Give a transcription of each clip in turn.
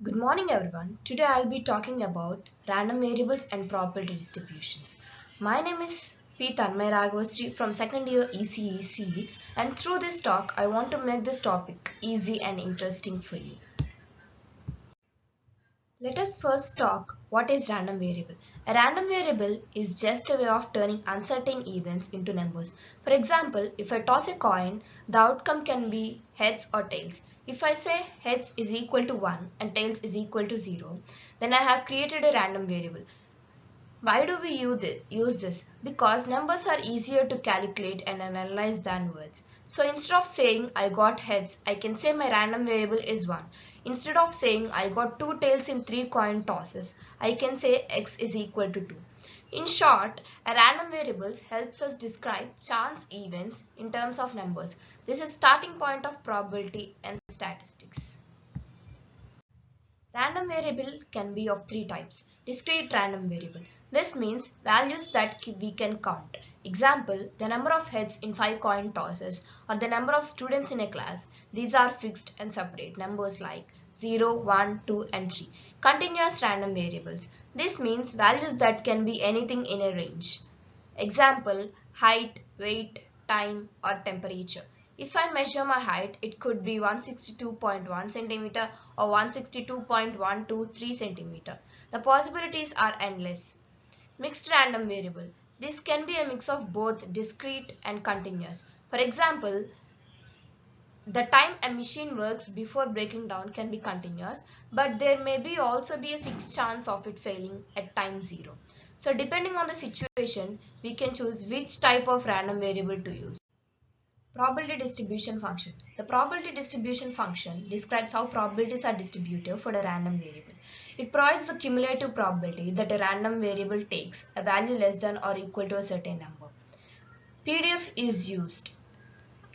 Good morning everyone. Today I'll be talking about random variables and probability distributions. My name is Tanmaie Raghavasri from second year ECE-C, and through this talk I want to make this topic easy and interesting for you. Let us first talk what is random variable. A random variable is just a way of turning uncertain events into numbers. For example, if I toss a coin, the outcome can be heads or tails. If I say heads is equal to 1 and tails is equal to 0, then I have created a random variable. Why do we use this? Because numbers are easier to calculate and analyze than words. So instead of saying I got heads, I can say my random variable is 1. Instead of saying I got 2 tails in 3 coin tosses, I can say x is equal to 2. In short, a random variable helps us describe chance events in terms of numbers. This is starting point of probability and statistics. Random variable can be of three types. Discrete random variable. This means values that we can count. Example, the number of heads in 5 coin tosses or the number of students in a class. These are fixed and separate numbers like 0, 1, 2 and 3. Continuous random variables. This means values that can be anything in a range. Example, height, weight, time or temperature. If I measure my height, it could be 162.1 cm or 162.123 cm. The possibilities are endless. Mixed random variable. This can be a mix of both discrete and continuous. For example, the time a machine works before breaking down can be continuous, but there may be also be a fixed chance of it failing at time 0. So depending on the situation, we can choose which type of random variable to use. Probability distribution function. The probability distribution function describes how probabilities are distributed for a random variable. It provides the cumulative probability that a random variable takes a value less than or equal to a certain number. PDF is used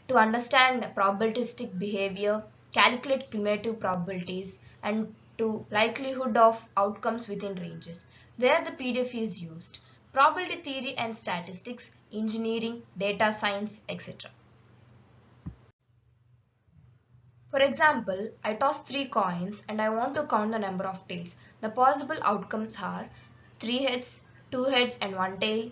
to understand probabilistic behavior, calculate cumulative probabilities, and to likelihood of outcomes within ranges. Where the PDF is used: probability theory and statistics, engineering, data science, etc. For example, I toss 3 coins and I want to count the number of tails. The possible outcomes are 3 heads, 2 heads and 1 tail,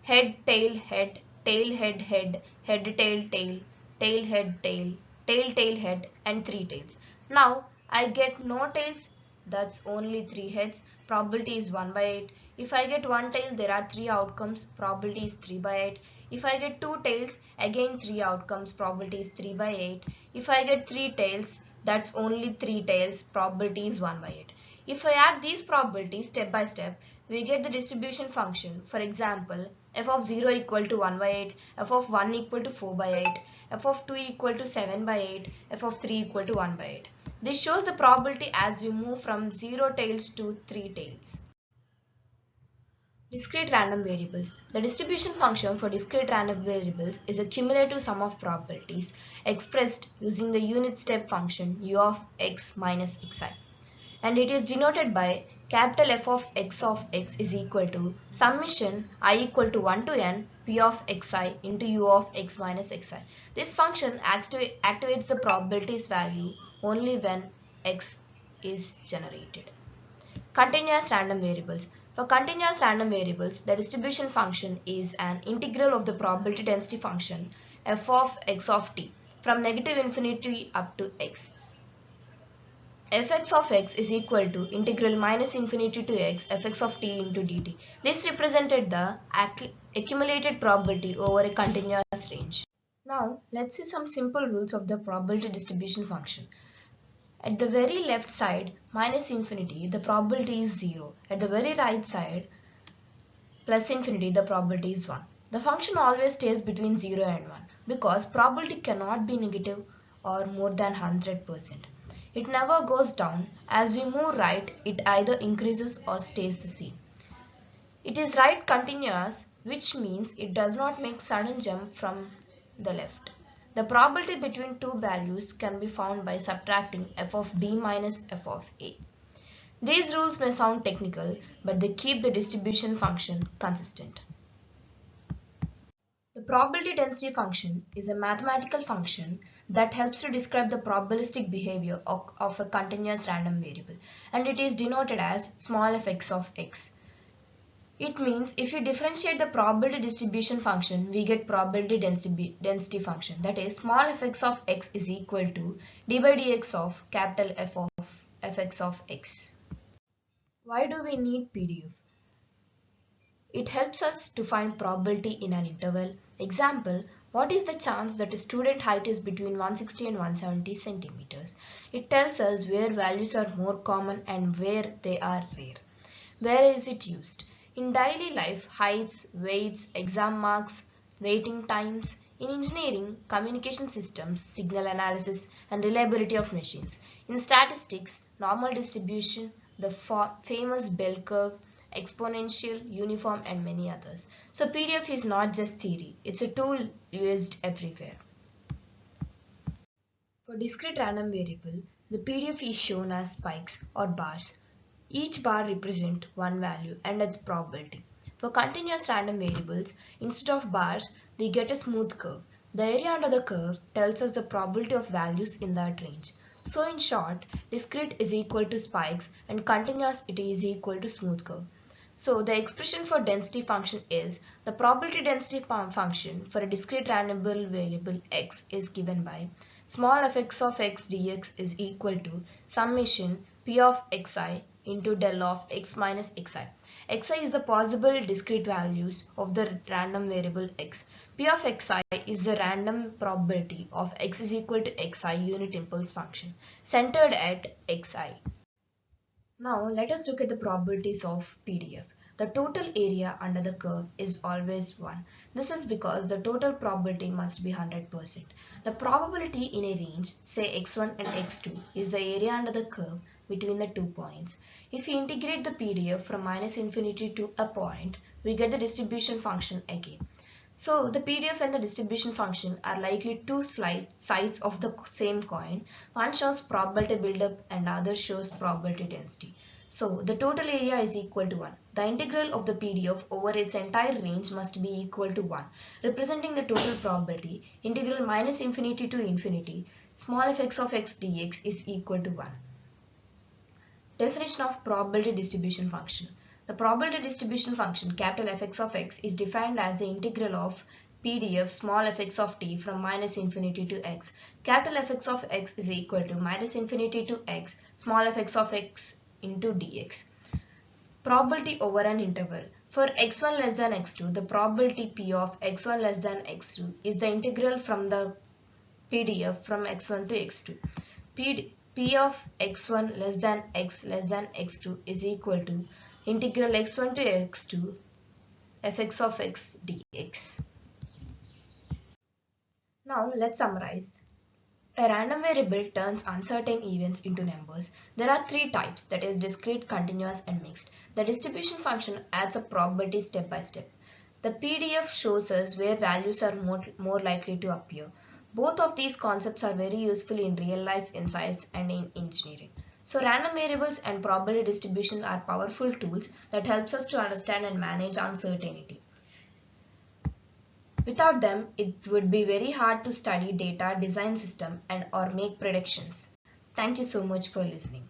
head, tail, head, tail, head, head, head, tail, tail, tail, head, tail, tail, tail, head and 3 tails. Now I get no tails, that's only 3 heads, probability is 1 by 8. If I get 1 tail, there are 3 outcomes, probability is 3 by 8. If I get 2 tails, again 3 outcomes, probability is 3 by 8. If I get 3 tails, that's only 3 tails, probability is 1 by 8. If I add these probabilities step by step, we get the distribution function. For example, f of 0 equal to 1 by 8, f of 1 equal to 4 by 8, f of 2 equal to 7 by 8, f of 3 equal to 1 by 8. This shows the probability as we move from 0 tails to 3 tails. Discrete random variables. The distribution function for discrete random variables is a cumulative sum of probabilities expressed using the unit step function u of x minus xi, and it is denoted by capital F of x is equal to summation I equal to 1 to n p of xi into u of x minus xi. This function activates the probabilities value only when x is generated. Continuous random variables. For continuous random variables, the distribution function is an integral of the probability density function f of x of t from negative infinity up to x. Fx of x is equal to integral minus infinity to x fx of t into dt. This represented the accumulated probability over a continuous range. Now let's see some simple rules of the probability distribution function. At the very left side, minus infinity, the probability is 0. At the very right side, plus infinity, the probability is 1. The function always stays between 0 and 1 because probability cannot be negative or more than 100%. It never goes down. As we move right, it either increases or stays the same. It is right continuous, which means it does not make sudden jump from the left. The probability between two values can be found by subtracting f of b minus f of a. These rules may sound technical, but they keep the distribution function consistent. The probability density function is a mathematical function that helps to describe the probabilistic behavior of a continuous random variable, and it is denoted as small f(x) of x. It means if you differentiate the probability distribution function, we get probability density function. That is, small f(x) of x is equal to d by dx of capital F of f(x) of x. Why do we need PDF? It helps us to find probability in an interval. Example, what is the chance that a student height is between 160 and 170 centimeters? It tells us where values are more common and where they are rare. Where is it used? In daily life, heights, weights, exam marks, waiting times. In engineering, communication systems, signal analysis, and reliability of machines. In statistics, normal distribution, the famous bell curve, exponential, uniform, and many others. So PDF is not just theory, it's a tool used everywhere. For discrete random variable, the PDF is shown as spikes or bars. Each bar represents one value and its probability. For continuous random variables, instead of bars, we get a smooth curve. The area under the curve tells us the probability of values in that range. So in short, discrete is equal to spikes and continuous it is equal to smooth curve. So the expression for density function is the probability density function for a discrete random variable x is given by small f(x) of x dx is equal to summation p of xi into del of x minus xi. Xi is the possible discrete values of the random variable x. P of xi is the random probability of x is equal to xi unit impulse function centered at xi. Now let us look at the probabilities of PDF. The total area under the curve is always 1. This is because the total probability must be 100%. The probability in a range, say x1 and x2, is the area under the curve between the 2 points. If we integrate the PDF from minus infinity to a point, we get the distribution function again. So the PDF and the distribution function are likely two sides of the same coin. One shows probability buildup and the other shows probability density. So the total area is equal to 1. The integral of the PDF over its entire range must be equal to 1, representing the total probability. Integral minus infinity to infinity, small f(x) of x dx is equal to 1. Definition of probability distribution function. The probability distribution function capital f(x) of x is defined as the integral of PDF small f(x) of t from minus infinity to x. Capital f(x) of x is equal to minus infinity to x small f(x) of x into dx. Probability over an interval. For x1 less than x2, the probability p of x1 less than x2 is the integral from the PDF from x1 to x2. P of x1 less than x less than x2 is equal to integral x1 to x2 f(x) of x dx. Now let's summarize. A random variable turns uncertain events into numbers. There are three types, that is discrete, continuous, and mixed. The distribution function adds up probability step by step. The PDF shows us where values are more likely to appear. Both of these concepts are very useful in real life insights and in engineering. So random variables and probability distribution are powerful tools that helps us to understand and manage uncertainty. Without them, it would be very hard to study data, design system, and or make predictions. Thank you so much for listening.